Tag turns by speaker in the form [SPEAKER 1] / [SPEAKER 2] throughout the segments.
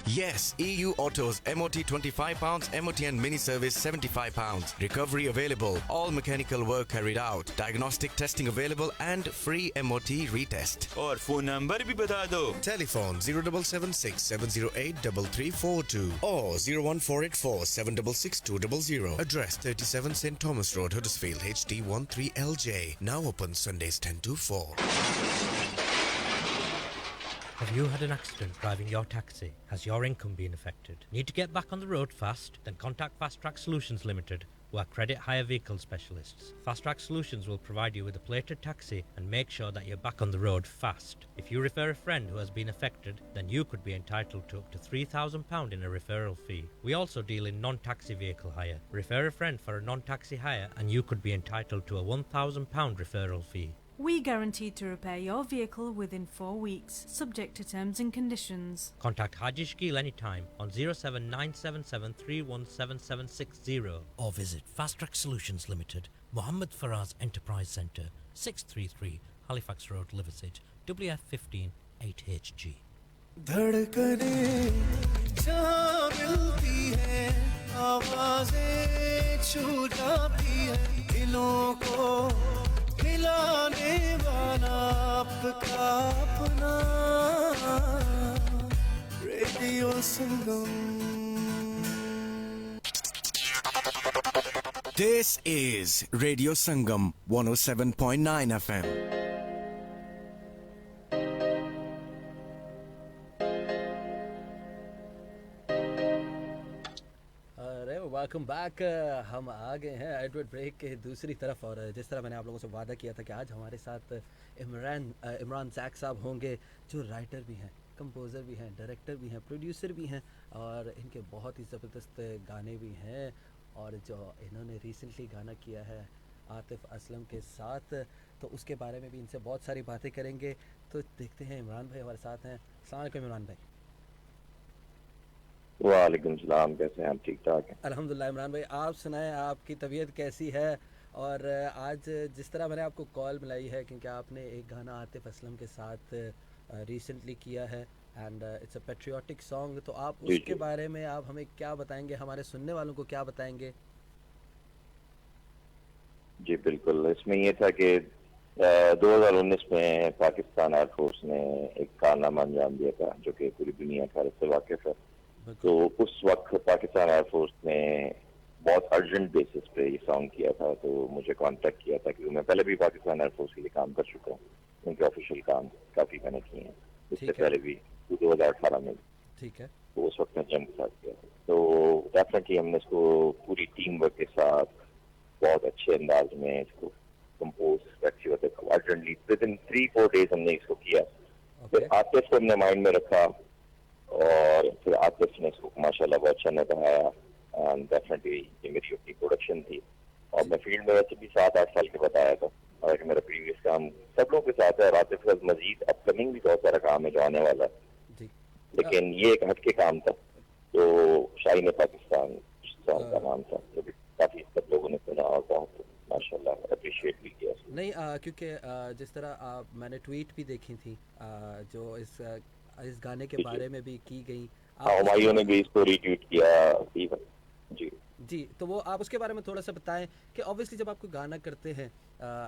[SPEAKER 1] Yes, EU Autos MOT £25, MOT and mini service £75. Recovery available. All mechanical work carried out. Diagnostic testing available and free MOT retest.
[SPEAKER 2] और phone number भी बता दो।
[SPEAKER 1] Telephone 0776 708 3342 or 01484 766 200. Address 37 St Thomas Road, Huddersfield, HD 13LJ. Now open Sundays 10 to 4.
[SPEAKER 3] Have you had an accident driving your taxi? Has your income been affected? Need to get back on the road fast? Then contact Fast Track Solutions Limited, who are credit hire vehicle specialists. Fast Track Solutions will provide you with a plated taxi and make sure that you're back on the road fast. If you refer a friend who has been affected, then you could be entitled to up to £3,000 in a referral fee. We also deal in non-taxi vehicle hire. Refer a friend for a non-taxi hire and you could be entitled to a £1,000 referral fee.
[SPEAKER 4] We guarantee to repair your vehicle within 4 weeks, subject to terms and conditions.
[SPEAKER 3] Contact Haji Shkil anytime on 07977317760 or visit Fast Track Solutions Limited, Mohammed Faraz Enterprise Centre, 633 Halifax Road, Liversedge, WF15 8HG.
[SPEAKER 5] धड़कने जहाँ मिलती है आवाज़ें छू जाती है दिलों को मिलाने वाला आपका अपना radio Sangam.
[SPEAKER 1] This is Radio Sangam 107.9 FM.
[SPEAKER 6] Welcome back. हम आ गए हैं एडवर्ड ब्रेक के दूसरी तरफ और जिस तरह मैंने आप लोगों से वादा किया था कि आज हमारे साथ इमरान जैक साहब होंगे, जो राइटर भी हैं, कंपोज़र भी हैं, डायरेक्टर भी हैं, प्रोड्यूसर भी हैं और इनके बहुत ही ज़बरदस्त गाने भी हैं. और जो इन्होंने रिसेंटली गाना किया है आतिफ असलम के साथ, तो उसके बारे में भी इनसे बहुत सारी बातें करेंगे. तो देखते हैं, इमरान भाई हमारे साथ हैं. अस्सलाम वालेकुम इमरान भाई.
[SPEAKER 7] वालेकुम सलाम, कैसे हैं आप? ठीक ठाक हैं
[SPEAKER 6] अल्हम्दुलिल्लाह. इमरान भाई आप सुनाएं, आपकी तबीयत कैसी है? और आज जिस तरह मैंने आपको कॉल मिलाई है क्योंकि आपने एक गाना आतिफ असलम के साथ रिसेंटली किया है and it's a patriotic song, तो आप उसके बारे में आप हमें क्या बताएंगे, हमारे सुनने वालों को क्या बताएंगे?
[SPEAKER 7] जी बिल्कुल. इसमें ये था कि 2019 में पाकिस्तान एयरफोर्स ने एक कारनामा अंजाम दिया था जो कि पूरी दुनिया का से वाकिफ है. तो उस वक्त पाकिस्तान एयरफोर्स ने बहुत अर्जेंट बेसिस पे ये सॉन्ग किया था, तो मुझे कांटेक्ट किया था क्योंकि मैं पहले भी पाकिस्तान एयरफोर्स के लिए काम कर चुका हूँ. उनके ऑफिशियल काम काफ़ी मैंने किए हैं, इससे पहले भी 2018 में.
[SPEAKER 6] ठीक है.
[SPEAKER 7] तो उस वक्त मैं जम के साथ किया. तो डेफिनेटली हमने इसको पूरी टीम वर्क के साथ बहुत अच्छे अंदाज में इसको compose urgently with in 3-4 days हमने इसको किया. फिर आतिफ को हमने माइंड में रखा और फिर आतिफ ने इसको माशाल्लाह बहुत अच्छा निभाया. एंड डेफिनेटली ये मेरी अपनी प्रोडक्शन थी और मैं फील्ड में वैसे भी 7-8 साल के बताया था और मेरा प्रीवियस काम सब लोगों के साथ है और आतिफ का मजीद अपकमिंग भी बहुत सारा काम है जो आने वाला है. लेकिन ये एक हटके काम था. तो शाहीन पाकिस्तान सॉन्ग का नाम था, जो भी काफी सब लोगों ने सुना और बहुत माशाल्लाह अप्रिशिएट भी किया.
[SPEAKER 6] नहीं क्योंकि जिस तरह मैंने ट्वीट भी देखी थी जो इस गाने के बारे में भी की गई,
[SPEAKER 7] हमायूं ने भी इसको रीट्वीट किया. जी,
[SPEAKER 6] तो वो आप उसके बारे में थोड़ा सा बताएं कि ऑब्वियसली जब आप कोई गाना करते हैं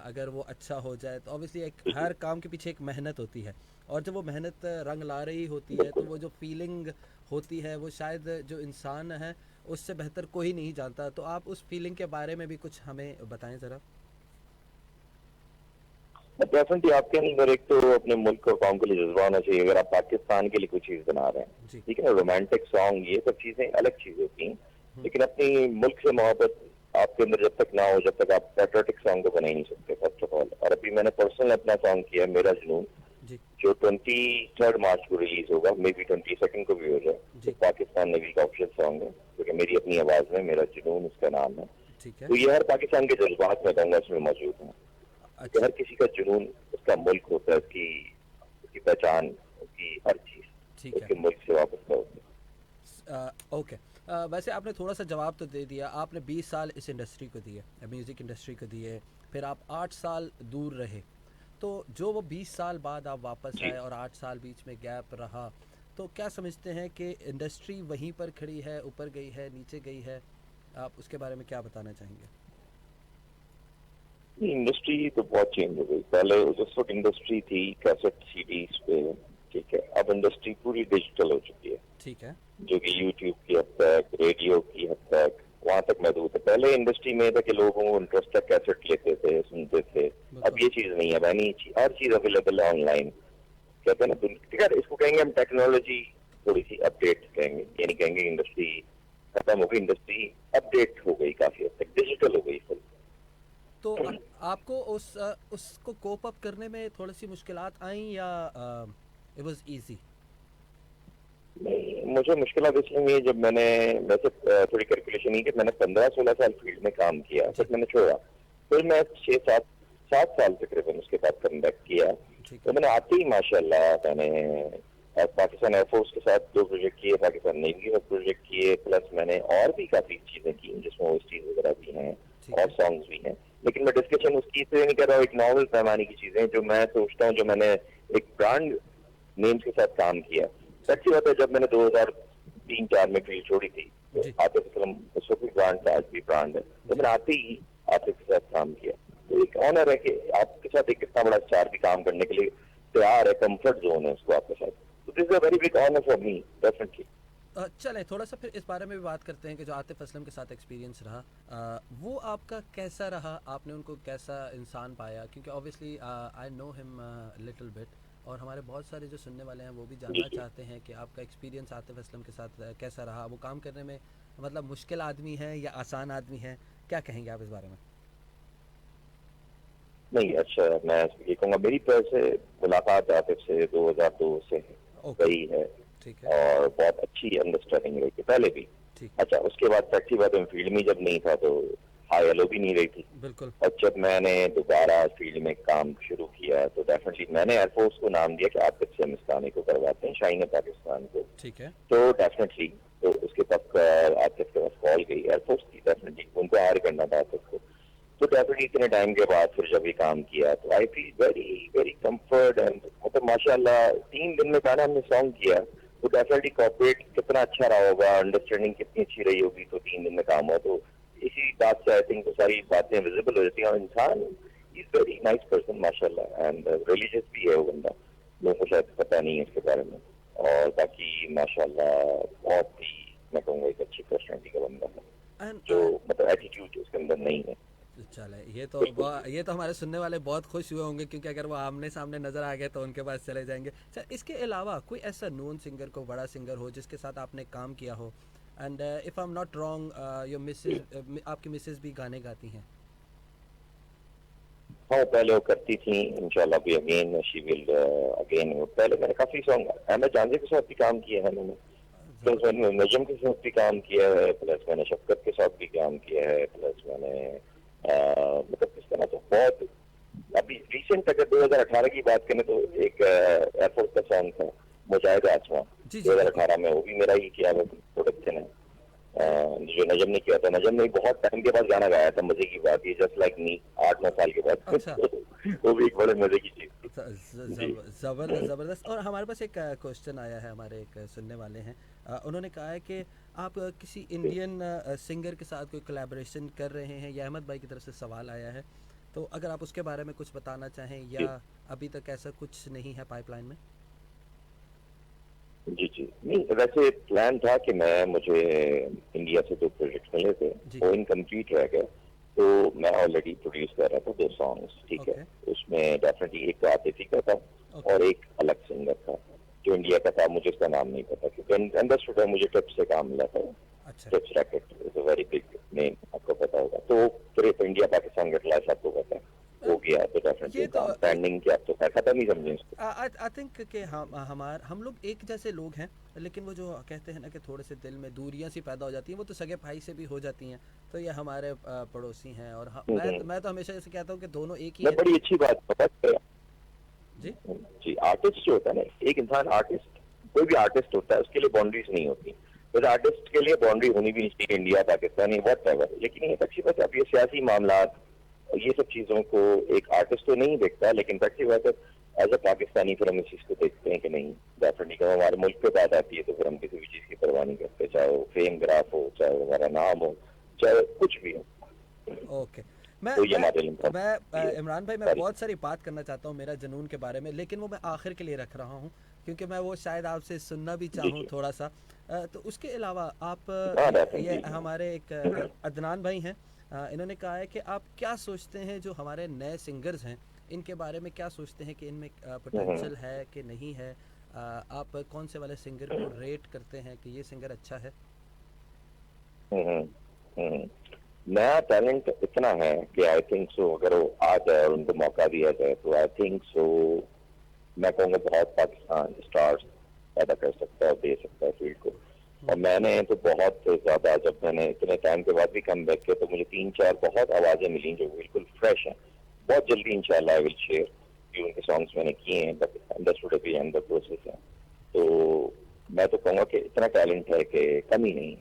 [SPEAKER 6] अगर वो अच्छा हो जाए तो ऑब्वियसली एक हर काम के पीछे एक मेहनत होती है और जब वो मेहनत रंग ला रही होती है तो वो जो फीलिंग होती है वो शायद जो इंसान है उससे बेहतर कोई नहीं जानता. तो आप उस फीलिंग के बारे में भी कुछ हमें बताएं ज़रा.
[SPEAKER 7] डेफिनेटली आपके अंदर एक तो अपने मुल्क और कौम के लिए जज्बा होना चाहिए. अगर आप पाकिस्तान के लिए कोई चीज़ बना रहे हैं, ठीक है, रोमांटिक सॉन्ग ये सब चीज़ें अलग चीज़ होती हैं, लेकिन अपनी मुल्क से मोहब्बत आपके अंदर जब तक ना हो जब तक आप पैट्रियोटिक सॉन्ग तो बना ही नहीं सकते फर्स्ट ऑफ ऑल. और अभी मैंने पर्सनल अपना सॉन्ग किया मेरा जुनून, जो 23 मार्च को रिलीज होगा, मे बी 22 को भी हो जाए. तो पाकिस्तान नेवी का ऑफिशियल सॉन्ग है क्योंकि मेरी अपनी आवाज में मेरा जुनून उसका नाम है. तो ये हर पाकिस्तान के जज्बात में कहूँगा इसमें मौजूद है. हर किसी का जुनून उसका मुल्क होता है, उसकी पहचान, उसकी हर चीज उसके मुल्क से वापस होती है.
[SPEAKER 6] ओके. वैसे आपने थोड़ा सा जवाब तो दे दिया. आपने 20 साल इस इंडस्ट्री को दिए, म्यूज़िक इंडस्ट्री को दिए, फिर आप 8 साल दूर रहे. तो जो वो 20 साल बाद आप वापस आए और 8 साल बीच में गैप रहा, तो क्या समझते हैं कि इंडस्ट्री वहीं पर खड़ी है, ऊपर गई है, नीचे गई है? आप उसके बारे में क्या बताना चाहेंगे?
[SPEAKER 7] इंडस्ट्री तो बहुत चेंज हो गई। पहले जिस वक्त इंडस्ट्री थी कैसेट सीडीज पे, ठीक है, अब इंडस्ट्री पूरी डिजिटल हो चुकी है,
[SPEAKER 6] ठीक है।
[SPEAKER 7] जो कि यूट्यूब की हद तक, रेडियो की हद तक, वहां तक महदूद है। पहले इंडस्ट्री में था कि लोगों को इंटरेस्ट था, कैसेट लेते थे, सुनते थे। अब ये चीज नहीं है, हर चीज अवेलेबल है ऑनलाइन। कहते हैं ना, ठीक है, इसको कहेंगे हम टेक्नोलॉजी थोड़ी सी अपडेट कहेंगे, ये नहीं कहेंगे इंडस्ट्री खत्म हो गई। इंडस्ट्री अपडेट हो गई, काफी हद तक डिजिटल हो गई फुल।
[SPEAKER 6] तो आपको उसको कोप अप करने में थोड़ी सी मुश्किलात आई या इट वाज इजी?
[SPEAKER 7] नहीं, मुझे मुश्किलात इसलिए हुई जब मैंने वैसे थोड़ी कैलकुलेशन की कि मैंने 15-16 साल फील्ड में काम किया, फिर मैंने छोड़ा, फिर मैं 6-7 साल तकरीबन उसके बाद कम बैक किया। तो मैंने आते ही माशाल्लाह मैंने पाकिस्तान एयरफोर्स के साथ 2 प्रोजेक्ट किए, पाकिस्तान नेवी के साथ प्रोजेक्ट किए, प्लस मैंने और भी काफी चीजें की जिसमें ओएसटीज वगैरह भी हैं और सॉन्ग्स भी हैं। लेकिन मैं डिस्कशन उसकी इसलिए नहीं कर रहा हूँ, एक नॉर्मल पैमाने की चीजें जो मैं सोचता हूँ, जो मैंने एक ब्रांड नेम्स के साथ काम किया। सच्ची बात है, जब मैंने 2003-4 में फील्ड छोड़ी थी तो आतिफ असलम उस वक्त भी ब्रांड था, आज भी ब्रांड है, तो मैंने आते ही आतिफ के साथ काम किया। तो एक ऑनर है कि आपके साथ एक इतना बड़ा स्टार भी काम करने के लिए तैयार है, कंफर्ट जोन है उसको आपके साथ। तो this is a very big honour for me definitely.
[SPEAKER 6] चलें थोड़ा सा फिर इस बारे में भी बात करते हैं कि जो आतिफ असलम के साथ एक्सपीरियंस रहा, वो आपका कैसा रहा? आपने उनको कैसा इंसान पाया? क्योंकि obviously I know him little bit, और हमारे बहुत सारे जो सुनने वाले हैं वो भी जानना चाहते हैं कि आपका एक्सपीरियंस आतिफ असलम के साथ कैसा रहा? वो काम करने में मतलब मुश्किल आदमी है या आसान आदमी है? क्या कहेंगे आप इस बारे में?
[SPEAKER 7] नहीं, अच्छा, मैं ये कहूँगा मेरी तरफ से मुलाकात आतिफ से 2002 से गई है,
[SPEAKER 6] ठीक है,
[SPEAKER 7] और बहुत अच्छी अंडरस्टैंडिंग रही थी पहले भी। अच्छा, उसके बाद फैक्ट्री बाद में फील्ड में जब नहीं था तो हाई हेलो भी नहीं रही थी।
[SPEAKER 6] बिल्कुल।
[SPEAKER 7] और जब मैंने दोबारा फील्ड में काम शुरू किया तो डेफिनेटली मैंने एयरफोर्स को नाम दिया कि आतिफ से हम इस गाने को करवाते हैं, शाइन पाकिस्तान को।
[SPEAKER 6] ठीक है।
[SPEAKER 7] तो डेफिनेटली तो उसके तक आतिफ के पास कॉल गई एयरफोर्स की, डेफिनेटली उनको हायर करना था आतिफ को। तो डेफिनेटली इतने टाइम के बाद फिर जब ये काम किया तो I feel very very comfort and मतलब माशाल्लाह 3 दिन में गाना हमने सॉन्ग किया तो डेफिनेटली कॉर्पोरेट कितना अच्छा रहा होगा, अंडरस्टैंडिंग कितनी अच्छी रही होगी, तो 3 दिन में काम हो। तो इसी बात से आई थिंक तो सारी बातें विजिबल हो जाती हैं। और इंसान इज वेरी नाइस पर्सन माशाल्लाह, एंड रिलीजियस भी है वो बंदा, लोगों को शायद पता नहीं है इसके बारे में। और बाकी माशाल्लाह बहुत ही मैं कहूँगा एक अच्छी पर्सनैलिटी का बंदा है, जो मतलब एटीट्यूड उसके अंदर नहीं है।
[SPEAKER 6] चले, ये तो हमारे सुनने वाले बहुत खुश हुए होंगे, क्योंकि अगर वो आमने सामने नजर आ गए तो उनके पास चले जाएंगे। सर, इसके अलावा कोई ऐसा नोन सिंगर को बड़ा सिंगर हो जिसके साथ आपने काम किया हो? And if I am not wrong, your missus, आपकी मिसेज भी गाने गाती हैं?
[SPEAKER 7] हाँ, पहले वो करती थी, इंशाल्लाह भी अगेन शी विल अगेन। पहले मैंने काफी सॉन्ग अहमद जानवी के साथ भी काम किया है मैंने, प्लस मैंने नजम के साथ भी काम किया है, प्लस मैंने शफकत के साथ भी काम किया है, प्लस मैंने मतलब किस तरह तो बहुत अभी रिसेंट अगर 2018 की बात करें तो एक एयरफोर्स का सॉन्ग था मुजाहिद आसमां 2018 में, वो भी मेरा ही किया हुआ प्रोडक्शन है, जो नजम ने किया था। नजम ने बहुत टाइम के बाद गाना गाया था, मजे की बात ये जस्ट लाइक मी 8-9 साल के बाद।
[SPEAKER 6] अच्छा।
[SPEAKER 7] वो भी एक बड़े मजे की चीज थी।
[SPEAKER 6] जबरदस्त। और हमारे पास एक क्वेश्चन आया है, हमारे एक सुनने वाले हैं, उन्होंने कहा है कि आप किसी इंडियन सिंगर के साथ कोई कोलैबोरेशन कर रहे हैं, या अहमद भाई की तरफ से सवाल आया है, तो अगर आप उसके बारे में कुछ बताना चाहें, या अभी तक ऐसा कुछ नहीं है पाइपलाइन में?
[SPEAKER 7] जी नहीं, वैसे प्लान था कि मुझे इंडिया से 2 प्रोजेक्ट मिले थे, वो इनकम्प्लीट रह गए, तो मैं ऑलरेडी प्रोड्यूस कर रहा था 2 सॉन्ग्स, ठीक है। उसमें डेफिनेटली एक तो आतिफी का था और एक अलग सिंगर था जो इंडिया का था, मुझे उसका नाम नहीं पता क्योंकि अंडरस्टूड है, मुझे टिप्स से काम मिला था। Tips racket is a very big name, आपको पता होगा। तो फिर इंडिया पाकिस्तान का क्लास आपको पता है हो गया, तो डेफिनेटली स्टैंडिंग क्या तो खत्म ही समझें इसको।
[SPEAKER 6] आई थिंक कि हम लोग एक जैसे लोग हैं, लेकिन वो जो कहते हैं ना कि थोड़े से दिल में दूरियां सी पैदा हो जाती हैं, वो तो सगे भाई से भी हो जाती हैं। तो ये हमारे पड़ोसी हैं, और मैं तो हमेशा ऐसे कहता हूँ कि दोनों एक ही हैं।
[SPEAKER 7] बड़ी अच्छी बात पता है
[SPEAKER 6] जी,
[SPEAKER 7] आर्टिस्ट जो होता है ना, एक इंसान आर्टिस्ट, कोई भी आर्टिस्ट होता है, उसके लिए बाउंड्रीज नहीं होती। तो आर्टिस्ट के लिए बाउंड्री होनी भी नहीं चाहिए, इंडिया पाकिस्तान वट एवर। लेकिन ये अच्छी बात है, अब ये सियासी मामला ये सब चीजों को एक आर्टिस्ट तो नहीं देखता, लेकिन अच्छी बात है एज अ पाकिस्तानी फिर हम इस चीज़ को देखते हैं कि नहीं, डेफिनेटली जब हमारे मुल्क पे बात आती है तो फिर हम किसी भी चीज़ की परवाह नहीं करते, चाहे वो फेम ग्राफ हो, चाहे वो हमारा नाम हो, चाहे कुछ भी हो।
[SPEAKER 6] ओके। मैं
[SPEAKER 7] तो ये
[SPEAKER 6] मैं
[SPEAKER 7] हमारे लिए
[SPEAKER 6] मैं इमरान भाई, मैं
[SPEAKER 7] सारी-
[SPEAKER 6] बहुत सारी बात करना चाहता हूँ मेरा जुनून के बारे में, लेकिन वो मैं आखिर के लिए रख रहा हूँ क्योंकि मैं वो शायद आपसे सुनना भी चाहूँ
[SPEAKER 7] जी।
[SPEAKER 6] थोड़ा सा। तो उसके अलावा आप
[SPEAKER 7] हाँ,
[SPEAKER 6] ये
[SPEAKER 7] definitely।
[SPEAKER 6] हमारे एक अदनान भाई हैं, इन्होंने कहा है कि आप क्या सोचते हैं जो हमारे नए सिंगर्स हैं इनके बारे में, क्या सोचते हैं कि इनमें पोटेंशियल है कि नहीं है? आप कौन से वाले सिंगर को रेट करते हैं कि ये सिंगर अच्छा है?
[SPEAKER 7] हम्म, हम्म। नया टैलेंट इतना है कि आई थिंक सो अगर वो आ जाए और उनको मौका दिया जाए तो आई थिंक सो मैं कहूँगा बहुत पाकिस्तान स्टार्स पैदा कर सकता है, दे सकता है फील्ड को। और मैंने तो बहुत ज्यादा, जब मैंने इतने टाइम के बाद भी कम बैक किया तो मुझे 3-4 बहुत आवाजें मिली जो बिल्कुल फ्रेश हैं। बहुत जल्दी इंशाल्लाह आई विल शेयर कि उनके सॉन्ग्स मैंने किए हैं, बट अंडरस्टूड अभी अंडर प्रोसेस है। तो मैं तो कहूँगा कि इतना टैलेंट है कि कमी नहीं,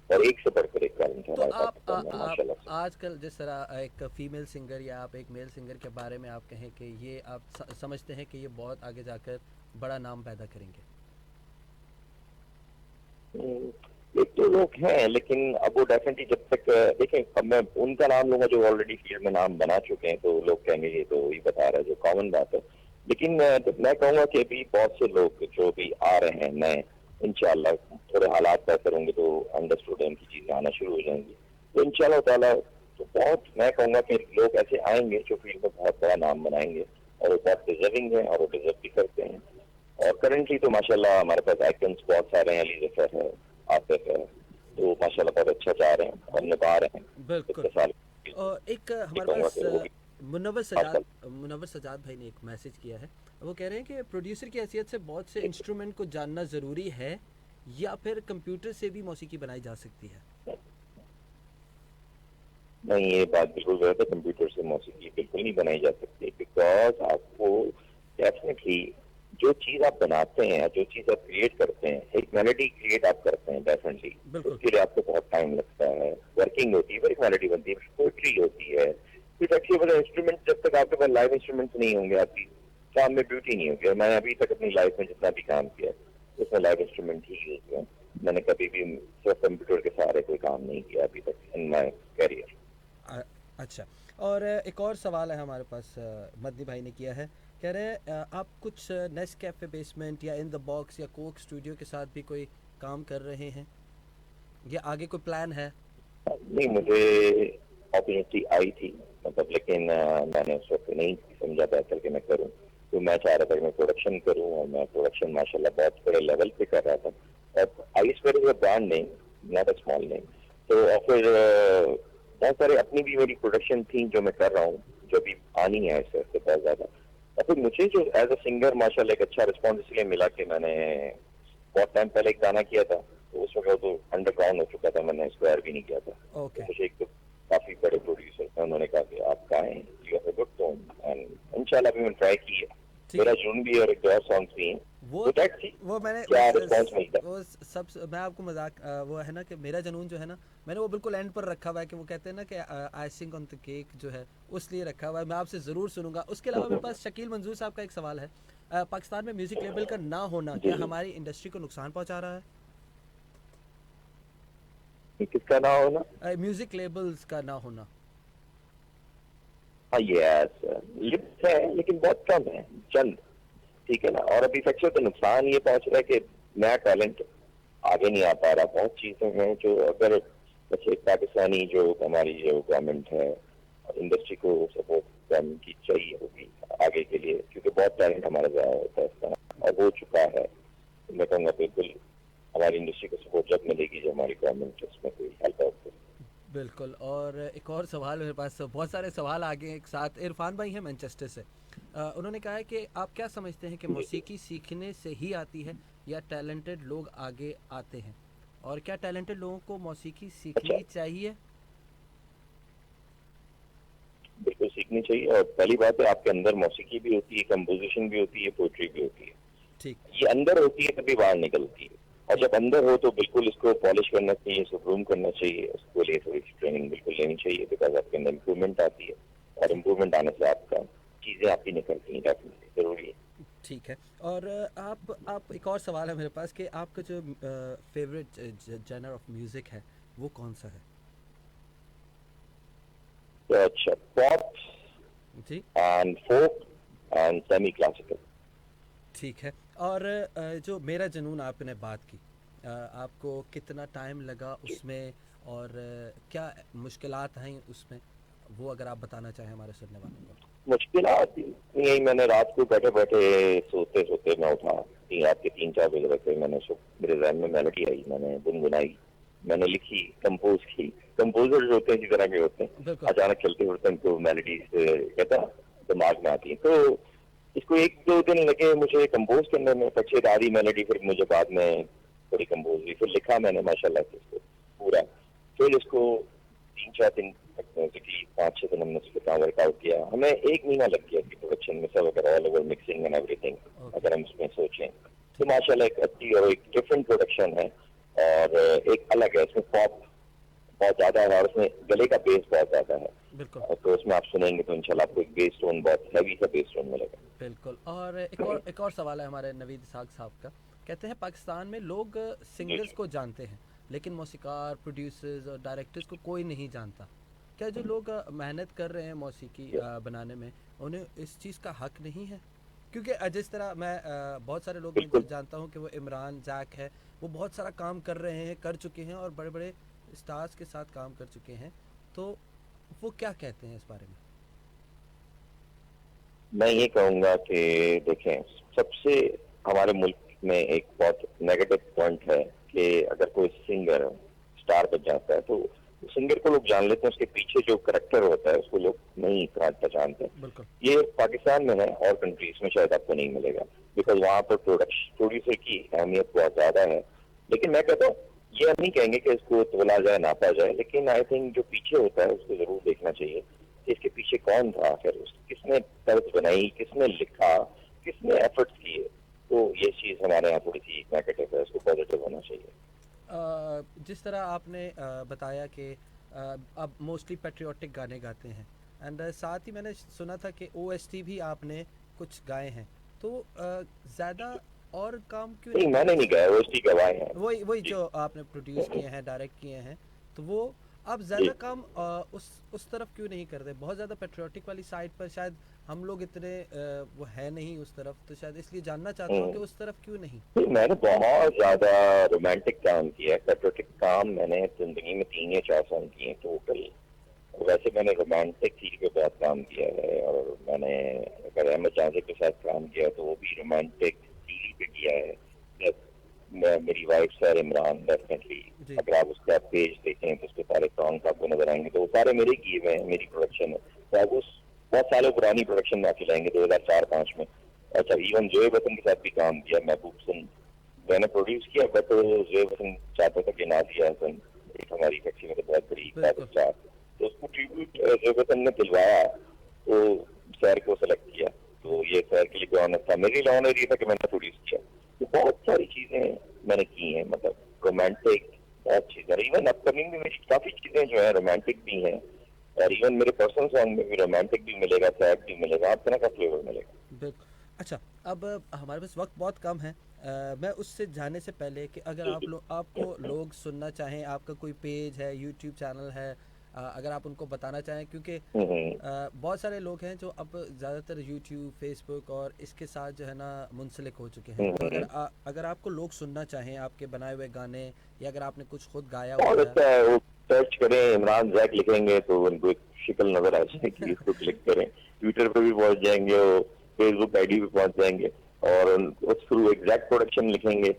[SPEAKER 7] और एक से बढ़कर एक टैलेंट है
[SPEAKER 6] तो
[SPEAKER 7] हमारे
[SPEAKER 6] आप
[SPEAKER 7] पाकिस्तान में माशाल्लाह से।
[SPEAKER 6] आजकल जिस तरह एक फीमेल सिंगर या आप एक मेल सिंगर के बारे में आप कहें कि ये आप समझते हैं कि ये बहुत आगे जाकर बड़ा नाम पैदा करेंगे?
[SPEAKER 7] एक तो लोग हैं, लेकिन अब वो डेफिनेटली जब तक देखें, अब मैं उनका नाम लूंगा जो ऑलरेडी फील्ड में नाम बना चुके हैं, तो लोग कहेंगे ये तो वही बता रहा है, जो कॉमन बात है। लेकिन मैं कहूँगा कि अभी बहुत से लोग जो भी आ रहे हैं नए, इंशाल्लाह थोड़े हालात बेहतर होंगे तो अंडरस्टूड उनकी चीजें आना शुरू हो जाएंगी, तो इंशाल्लाह ताला तो बहुत, मैं कहूँगा कि लोग ऐसे आएंगे जो फील्ड में बहुत बड़ा नाम बनाएंगे, और वो बहुत डिजर्विंग है और वो डिजर्व भी करते हैं। और करंटली तो माशाल्लाह हमारे पास आइकन्स बहुत सारे हैं, अली जफर है, आतिफ है, तो माशाल्लाह बहुत अच्छा जा रहे हैं और निभा रहे हैं
[SPEAKER 6] बिल्कुल।
[SPEAKER 7] इतने साल।
[SPEAKER 6] और एक हमारे
[SPEAKER 7] कहूँगा
[SPEAKER 6] पास
[SPEAKER 7] कि वो भी
[SPEAKER 6] मुनव्वर सजाद भाई ने एक मैसेज किया है। वो कह रहे हैं कि प्रोड्यूसर की हैसियत से बहुत से इंस्ट्रूमेंट को जानना ज़रूरी है या फिर कंप्यूटर से भी मौसीकी बनाई जा सकती है?
[SPEAKER 7] नहीं, ये बात बिल्कुल गलत है। कंप्यूटर से मौसीकी बिल्कुल नहीं बनाई जा सकती, बिकॉज आपको डेफिनेटली जो चीज आप बनाते हैं, जो चीज आप क्रिएट करते हैं, एक मेलोडी क्रिएट आप करते हैं डेफिनेटली,
[SPEAKER 6] बिल्कुल।
[SPEAKER 7] उसके लिए आपको बहुत टाइम लगता है, वर्किंग होती है, फिर एक मेलोडी बनती है, पोइट्री होती है, फिर एक्चुअली मतलब इंस्ट्रूमेंट, जब तक आपके पास लाइव इंस्ट्रूमेंट नहीं होंगे आपकी काम में ब्यूटी नहीं होगी। और मैंने अभी तक अपनी लाइफ में जितना भी काम किया उसमें लाइव इंस्ट्रूमेंट ही यूज हुए। मैंने कभी भी सिर्फ कंप्यूटर के सहारे कोई काम नहीं किया अभी तक इन माई कैरियर।
[SPEAKER 6] अच्छा, और एक और सवाल है हमारे पास, मदनी भाई ने किया है। कह रहे हैं आप कुछ नेस्ट कैफे बेसमेंट या इन द बॉक्स या कोक स्टूडियो के साथ भी कोई काम कर रहे हैं या आगे कोई प्लान है?
[SPEAKER 7] नहीं, मुझे अपॉर्चुनिटी आई थी मतलब, लेकिन मैंने उस वक्त नहीं समझा बेहतर कि मैं करूं। तो मैं चाह रहा था कि मैं प्रोडक्शन करूं, और मैं प्रोडक्शन माशाल्लाह बहुत बड़े लेवल पे कर रहा था। और iceberg is a brand name, not a small name. तो और फिर बहुत सारे अपनी भी मेरी प्रोडक्शन थी जो मैं कर रहा हूँ, जो भी आनी है इससे बहुत ज्यादा। और फिर मुझे जो एज अ सिंगर माशाल्लाह एक अच्छा रिस्पॉन्स इसलिए मिला कि मैंने बहुत टाइम पहले एक गाना किया था, तो उस वक्त तो अंडरग्राउंड हो चुका था, मैंने स्क्वायर भी नहीं किया था।
[SPEAKER 6] ओके।
[SPEAKER 7] तो मुझे एक तो काफी बड़े प्रोड्यूसर थे, उन्होंने कहा कि आप गाएं, you have a good tone, and इंशाल्लाह भी मैंने ट्राई की है। मेरा जून भी और एक दो और सॉन्ग्स भी हैं।
[SPEAKER 6] वो
[SPEAKER 7] तो that's it।
[SPEAKER 6] वो मैंने
[SPEAKER 7] क्या रिस्पॉन्स मिलता है?
[SPEAKER 6] वो सब मैं आपको मजाक वो है ना कि मेरा जुनून जो है ना, मैंने वो बिल्कुल एंड पर रखा हुआ है कि वो कहते हैं ना कि आइसिंग ऑन द केक जो है उस लिए रखा हुआ है। मैं आपसे ज़रूर सुनूंगा। उसके अलावा मेरे पास शकील मंजूर साहब का एक सवाल है। पाकिस्तान में म्यूज़िक लेबल का ना होना क्या हमारी इंडस्ट्री को नुकसान पहुंचा रहा है?
[SPEAKER 7] किसका ना होना?
[SPEAKER 6] म्यूज़िक लेबल्स का ना होना।
[SPEAKER 7] हाँ, यस, लिप्स है लेकिन बहुत कम है, चंद, ठीक है ना। और अभी सबसे तो नुकसान ये पहुंच रहा है कि नया टैलेंट आगे नहीं आ पा रहा। बहुत चीजें हैं जो अगर जैसे पाकिस्तानी जो हमारी जो गवर्नमेंट है, इंडस्ट्री को सपोर्ट करने की चाहिए होगी आगे के लिए, क्योंकि बहुत टैलेंट हमारा ज़ाया होता है इस तरह, और हो चुका है। मैं कहूँगा बिल्कुल हमारी इंडस्ट्री को सपोर्ट जब मिलेगी जो हमारी गवर्नमेंट उसमें कोई हेल्प आउट करे।
[SPEAKER 6] बिल्कुल। और एक और सवाल मेरे पास, बहुत सारे सवाल आ गए एक साथ। इरफान भाई हैं मैनचेस्टर से। उन्होंने कहा है कि आप क्या समझते हैं कि मौसीकी सीखने से ही आती है या टैलेंटेड लोग आगे आते हैं, और क्या टैलेंटेड लोगों को मौसीकी सीखनी चाहिए?
[SPEAKER 7] बिल्कुल सीखनी चाहिए। और पहली बात है, आपके अंदर मौसीकी भी होती है, कंपोजिशन भी होती है, पोइट्री भी होती है।
[SPEAKER 6] ठीक।
[SPEAKER 7] ये अंदर होती है तभी बाहर निकलती है, और जब अंदर हो तो बिल्कुल इसको पॉलिश करना चाहिए, इसको ग्रूम करना चाहिए, उसको लिए थोड़ी ट्रेनिंग बिल्कुल लेनी चाहिए, बिकॉज आपके अंदर इम्प्रूवमेंट आती है, और इम्प्रूवमेंट आने से आपका चीजें आपकी निकलती हैं, डेफिनेटली जरूरी है।
[SPEAKER 6] ठीक है। और आप एक और सवाल है मेरे पास कि आपका जो फेवरेट जनर ऑफ म्यूजिक है वो कौन सा है?
[SPEAKER 7] अच्छा, पॉप
[SPEAKER 6] जी
[SPEAKER 7] and folk and semi classical.
[SPEAKER 6] ठीक है। और जो मेरा जुनून आपने बात की, आपको कितना टाइम लगा उसमें और क्या मुश्किलात हैं उसमें, वो अगर आप बताना चाहें हमारे सुनने वालों को।
[SPEAKER 7] मुश्किलात यही, मैंने रात को बैठे बैठे सोते सोते मैं उठा, रात के 3-4 बज रहे थे, मैंने मेरे ज़हन में मेलोडी आई, मैंने गुनगुनाई, मैंने लिखी, कंपोज की। कंपोजर्स होते हैं इसी तरह के होते हैं,
[SPEAKER 6] बिल्कुल।
[SPEAKER 7] अचानक चलते उठते हैं तो मेलोडीज कहता दिमाग में आती है। तो इसको 1-2 दिन लगे मुझे कंपोज करने में, पछेद आधी मेलोडी फिर मुझे बाद में थोड़ी कंपोज हुई, फिर लिखा मैंने माशाल्लाह से इसको पूरा। फिर इसको 3-4 दिन तक बेसिकली 5-6 दिन हमने इसको वर्कआउट किया। हमें 1 महीना लग गया कि प्रोडक्शन में सब अगर all over mixing and everything अगर हम इसमें सोचें तो माशाल्लाह एक अच्छी और एक डिफरेंट प्रोडक्शन है और एक अलग है। इसमें पॉप बहुत ज्यादा है और उसमें गले का बेस बहुत ज्यादा है।
[SPEAKER 6] बिल्कुल
[SPEAKER 7] तो उसमें आप सुनेंगे तो इंशाल्लाह आपको एक बेस टोन, बहुत हैवी सा बेस टोन मिलेगा।
[SPEAKER 6] बिल्कुल। और एक और सवाल है हमारे नवीद इसाक साहब का। कहते हैं पाकिस्तान में लोग सिंगर्स को जानते हैं लेकिन मौसीकार, प्रोड्यूसर्स और डायरेक्टर्स को कोई नहीं जानता। क्या जो लोग मेहनत कर रहे हैं मौसीकी बनाने में, उन्हें इस चीज़ का हक नहीं है? क्योंकि जिस तरह मैं बहुत सारे लोग मैं जानता हूँ कि वो इमरान जैक है, वो बहुत सारा काम कर रहे हैं, कर चुके हैं और बड़े बड़े स्टार्स के साथ काम कर चुके हैं, तो वो क्या कहते हैं इस बारे में?
[SPEAKER 7] मैं ये कहूँगा कि देखें, सबसे हमारे मुल्क में एक बहुत नेगेटिव पॉइंट है कि अगर कोई सिंगर स्टार बन जाता है तो सिंगर को लोग जान लेते हैं, उसके पीछे जो करेक्टर होता है उसको लोग नहीं पहचानते। ये पाकिस्तान में है और कंट्रीज में शायद आपको नहीं मिलेगा, बिकॉज वहाँ पर प्रोड्यूसर की अहमियत बहुत ज्यादा है। लेकिन मैं कहता हूँ ये हम नहीं कहेंगे कि इसको तोला जाए, नापा जाए, लेकिन आई थिंक जो पीछे होता है उसको जरूर देखना चाहिए कि इसके पीछे कौन था, फिर किसने तर्ज बनाई, किसने लिखा, किसने एफर्ट्स किए। तो ये चीज हमारे यहाँ थोड़ी सी नेगेटिव है, इसको पॉजिटिव होना चाहिए।
[SPEAKER 6] जिस तरह आपने बताया कि अब मोस्टली पेट्रियोटिक गाने गाते हैं एंड साथ ही मैंने सुना था कि OST भी आपने कुछ गाए हैं, तो ज़्यादा और काम क्यों
[SPEAKER 7] नहीं? मैंने नहीं गाया, OST गवाए हैं।
[SPEAKER 6] वही जो आपने प्रोड्यूस किए हैं, डायरेक्ट किए हैं, तो वो आप ज़्यादा काम उस तरफ क्यों नहीं करते? बहुत ज़्यादा पेट्रियोटिक वाली साइड पर शायद हम लोग इतने वो है नहीं उस तरफ, तो शायद इसलिए जानना चाहता हूँ कि उस तरफ क्यों नहीं?
[SPEAKER 7] मैंने बहुत ज्यादा रोमांटिक काम किया है, पेट्रियोटिक काम मैंने जिंदगी में 3 या 4 सॉन्ग किए टोटल। वैसे मैंने रोमांटिक चीज पे बहुत काम किया है और मैंने अगर अहमद जावेद के साथ काम किया तो वो भी रोमांटिक टीवी पे किया है। मेरी वाइफ सर इमरान, डेफिनेटली अगर आप उसका पेज देखें तो उसके सारे सॉन्ग आपको नजर आएंगे, तो वो सारे मेरे किए हुए हैं, मेरी प्रोडक्शन है। तो आप उस बहुत सालों पुरानी प्रोडक्शन में आके लाएंगे 2004-05 में। अच्छा, इवन जोए बतन के साथ भी काम किया, महबूब हसन मैंने प्रोड्यूस किया, बट जोए बतन चाहता था कि नादिया हसन एक हमारी फैक्ट्री में तो बहुत बड़ी स्टार, तो उसको ट्रिब्यूट जोए बतन ने दिलवाया, तो सैर को सेलेक्ट किया। तो ये सैर के लिए भी ऑनर था, मेरे लिए ऑनर ये था कि मैंने प्रोड्यूस किया। तो बहुत सारी चीजें मैंने की हैं, मतलब रोमांटिक बहुत चीजें, इवन अपकमिंग में मेरी काफी चीजें जो है रोमांटिक भी हैं और इवन मेरे पर्सनल सॉन्ग में भी रोमांटिक भी मिलेगा, सैड भी मिलेगा, हर तरह का फ्लेवर मिलेगा।
[SPEAKER 6] बिल्कुल। अच्छा, अब हमारे पास वक्त बहुत कम है, मैं उससे जाने से पहले कि अगर आपको लोग सुनना चाहें, आपका कोई पेज है, यूट्यूब चैनल है, अगर आप उनको बताना चाहें, क्योंकि बहुत सारे लोग हैं जो अब ज़्यादातर यूट्यूब, फेसबुक और इसके साथ जो है ना मुंसलिक हो चुके हैं, तो अगर आपको लोग सुनना चाहें आपके बनाए हुए गाने या अगर आपने कुछ खुद गाया हुआ है,
[SPEAKER 7] वो सर्च करें, इमरान जैक लिखेंगे तो उनको एक शक्ल नजर आ जाएगी, इसको क्लिक करें, ट्विटर पे भी पहुंच जाएंगे, वो फेसबुक आईडी पे पहुंच जाएंगे और उस थ्रू एग्जैक्ट प्रोडक्शन लिखेंगे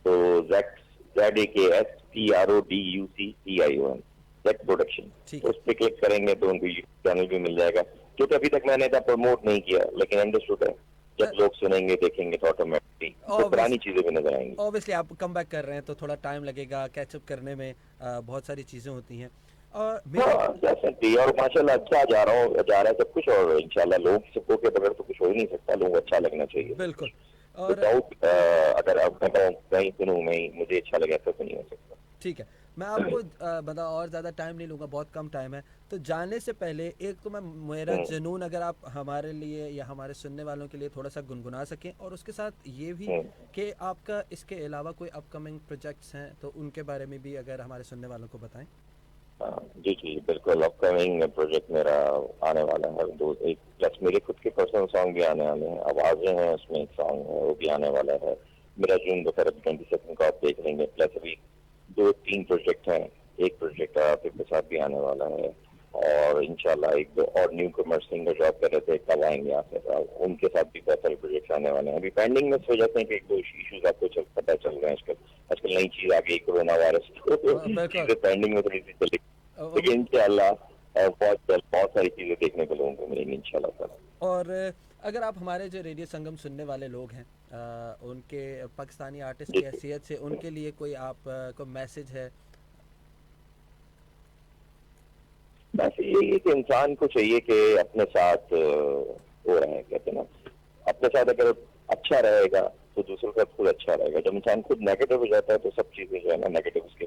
[SPEAKER 7] तो ZAKSPRODUCTION जैक प्रोडक्शन, उस पर क्लिक करेंगे तो उनको चैनल भी मिल जाएगा, क्योंकि अभी तक मैंने इतना प्रमोट नहीं किया, लेकिन अंडरस्टूड है जब लोग सुनेंगे देखेंगे तो ऑटोमेटिकली तो पुरानी चीजें भी नजर आएंगी।
[SPEAKER 6] ऑब्वियसली आप कम बैक कर रहे हैं तो थोड़ा टाइम लगेगा कैचअप करने में, बहुत सारी चीजें होती हैं और
[SPEAKER 7] माशाल्लाह अच्छा जा रहा है सब कुछ, और इंशाल्लाह लोगों की सपोर्ट के बगैर तो कुछ हो ही नहीं सकता, लोगों को अच्छा लगना चाहिए।
[SPEAKER 6] बिल्कुल। और
[SPEAKER 7] अगर आप कहीं सुनूं मैं मुझे अच्छा लगे ऐसा तो नहीं हो सकता।
[SPEAKER 6] ठीक है, मैं आपको मतलब और ज़्यादा टाइम नहीं लूँगा, बहुत कम टाइम है, तो जाने से पहले एक तो मैं मेरा जुनून अगर आप हमारे लिए या हमारे सुनने वालों के लिए थोड़ा सा गुनगुना सकें, और उसके साथ ये भी कि आपका इसके अलावा कोई अपकमिंग प्रोजेक्ट्स हैं तो उनके बारे में भी अगर हमारे सुनने वालों को बताएं।
[SPEAKER 7] जी जी बिल्कुल, अपकमिंग प्रोजेक्ट मेरा आने वाला है, दो एक प्लस मेरे खुद के पर्सनल सॉन्ग भी आने वाले हैं, आवाजें हैं उसमें, एक सॉन्ग है वो भी आने वाला है मेरा जून दोपहर 22 को आप देख लेंगे। प्लस अभी 2-3 प्रोजेक्ट हैं, एक प्रोजेक्ट आतिफ के साथ भी आने वाला है, और इंशाल्लाह एक दो और न्यू कमर सिंगर जॉब कर रहे थे कब आएंगे आसिफ, उनके साथ भी बहुत सारे प्रोजेक्ट्स आने वाले हैं। अभी पेंडिंग में इस वजह से कि एक दो इशूज आपको पता चल रहे हैं आजकल नई चीज आ गई कोरोना वायरस, चीजें पेंडिंग में थोड़ी सी चली, लेकिन इंशाल्लाह बहुत जल्द बहुत सारी चीजें देखने को लोगों को मिलेंगी इंशाल्लाह।
[SPEAKER 6] और अगर आप हमारे जो रेडियो संगम सुनने वाले लोग हैं, उनके पाकिस्तानी आर्टिस्ट की हैसियत से उनके लिए कोई आप को मैसेज है?
[SPEAKER 7] बस यही कि इंसान को चाहिए कि अपने साथ वो रहे, कहते हैं ना, अपने साथ अगर अच्छा रहेगा तो दूसरों का खुद अच्छा रहेगा। जब इंसान खुद नेगेटिव हो जाता है तो सब चीजें जो है ना नेगेटिव उसके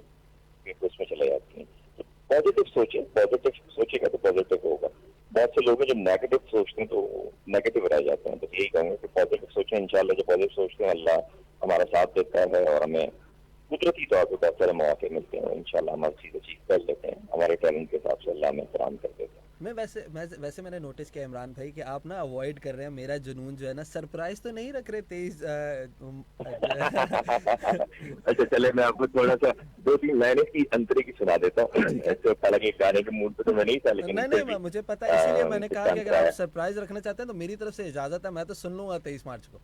[SPEAKER 7] उसमें चले जाती हैं। तो पॉजिटिव सोचे, पॉजिटिव सोचेगा तो पॉजिटिव होगा। बहुत से लोग हैं जो नेगेटिव सोचते हैं तो नेगेटिव रह जाते हैं, बस यही कहूँगा कि पॉजिटिव सोचें। इंशाल्लाह जो पॉजिटिव सोचते हैं अल्लाह हमारा साथ देता है और हमें कुदरती तौर पर बहुत सारे मौके मिलते हैं, इंशाल्लाह हम हर चीज़ अचीव कर लेते हैं, हमारे टैलेंट के हिसाब से अल्लाह हमें फराहम कर देता है।
[SPEAKER 6] मैं वैसे मैंने नोटिस किया इमरान भाई कि आप ना अवॉइड कर रहे हैं मेरा जुनून जो है ना, सरप्राइज तो नहीं रख रहे 23
[SPEAKER 7] अच्छा चले मैं आपको थोड़ा सा 2-3 लाइनें की अंतरे की सुना देता हूँ। ऐसे हालांकि गाने के मूड पे तो मैं नहीं था, लेकिन
[SPEAKER 6] नहीं मुझे पता है, इसीलिए मैंने कहा कि अगर आप सरप्राइज रखना चाहते हैं तो मेरी तरफ से इजाजत है, मैं तो सुन लूंगा 23 मार्च को।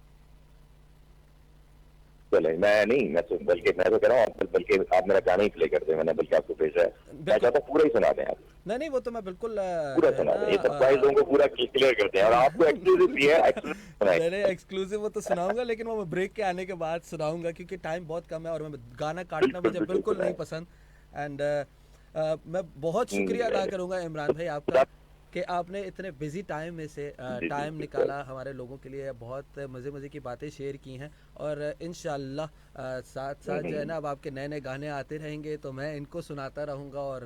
[SPEAKER 7] चले मैं नहीं, बल्कि मैं तो कह रहा हूँ बल्कि आप मेरा गाना ही प्ले कर दें, मैंने बल्कि आपको भेजा है, मैं चाहता हूँ पूरा ही सुना दें आप।
[SPEAKER 6] नहीं वो तो मैं बिल्कुल
[SPEAKER 7] पूरा सुना दें, ये सरप्राइज लोगों को पूरा क्लियर करते हैं, और आपको एक्सक्लूसिव भी है।
[SPEAKER 6] नहीं एक्सक्लूसिव वो तो सुनाऊंगा, लेकिन वो मैं ब्रेक के आने के बाद सुनाऊंगा क्योंकि टाइम बहुत कम है और मैं गाना काटना मुझे बिल्कुल नहीं पसंद। एंड मैं बहुत शुक्रिया अदा करूंगा इमरान भाई आपका कि आपने इतने बिजी टाइम में से टाइम निकाला हमारे लोगों के लिए, बहुत मज़े की बातें शेयर की हैं, और इंशाल्लाह साथ साथ जो है ना अब आपके नए नए गाने आते रहेंगे तो मैं इनको सुनाता रहूँगा, और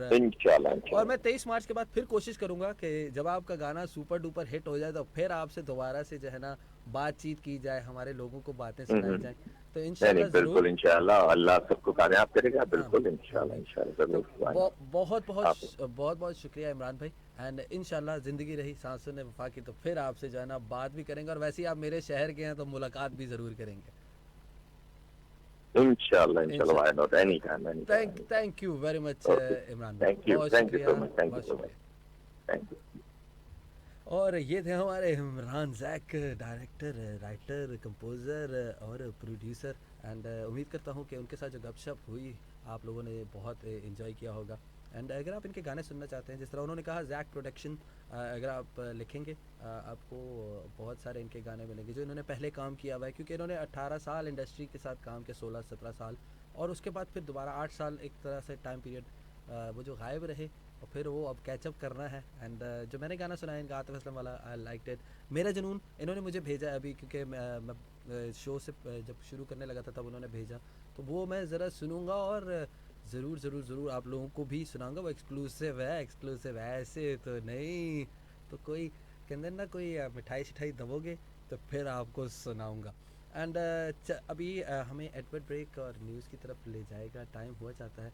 [SPEAKER 6] मैं 23 मार्च के बाद फिर कोशिश करूँगा कि जब आपका गाना सुपर डुपर हिट हो जाए तो फिर आपसे दोबारा से जो है ना बातचीत की जाए, हमारे लोगों को बातें सुनाई जाए। तो इंशाल्लाह
[SPEAKER 7] बिल्कुल इंशाल्लाह अल्लाह सबको कामयाब करेगा, बिल्कुल इंशाल्लाह।
[SPEAKER 6] बहुत शुक्रिया इमरान भाई, एंड इंशाल्लाह ज़िंदगी रही सांसों ने वफा की तो फिर आपसे जो है ना बात भी करेंगे, और वैसे ही आप मेरे शहर के हैं तो मुलाकात भी ज़रूर करेंगे
[SPEAKER 7] इंशाल्लाह। Why not, any time.
[SPEAKER 6] Thank you very much Imran भाई,
[SPEAKER 7] thank you so much, thank you.
[SPEAKER 6] और ये थे हमारे Imran Jack, director, writer, composer और प्रोड्यूसर, एंड उम्मीद करता हूँ कि उनके साथ जो गपशप हुई आप लोगों ने बहुत इन्जॉय किया होगा। एंड अगर आप इनके गाने सुनना चाहते हैं, जिस तरह उन्होंने कहा जैक प्रोडक्शन, अगर आप लिखेंगे आपको बहुत सारे इनके गाने मिलेंगे जो इन्होंने पहले काम किया हुआ है, क्योंकि इन्होंने 18 साल इंडस्ट्री के साथ काम किया, 16-17 साल, और उसके बाद फिर दोबारा 8 साल एक तरह से टाइम पीरियड वो जो गायब रहे, और फिर वो अब कैचअप करना है। एंड जो मैंने गाना सुना है इनका आतिफ असलम वाला, आई लाइक इट। मेरा जुनून इन्होंने मुझे भेजा है अभी, क्योंकि मैं शो से जब शुरू करने लगा था तब उन्होंने भेजा, तो वो मैं ज़रा सुनूंगा और ज़रूर आप लोगों को भी सुनाऊंगा। वो एक्सक्लूसिव है, ऐसे तो नहीं, तो कोई कहते ना कोई मिठाई शिठाई दबोगे तो फिर आपको सुनाऊंगा। एंड अभी हमें एडवर्ड ब्रेक और न्यूज़ की तरफ ले जाएगा, टाइम हुआ जाता है।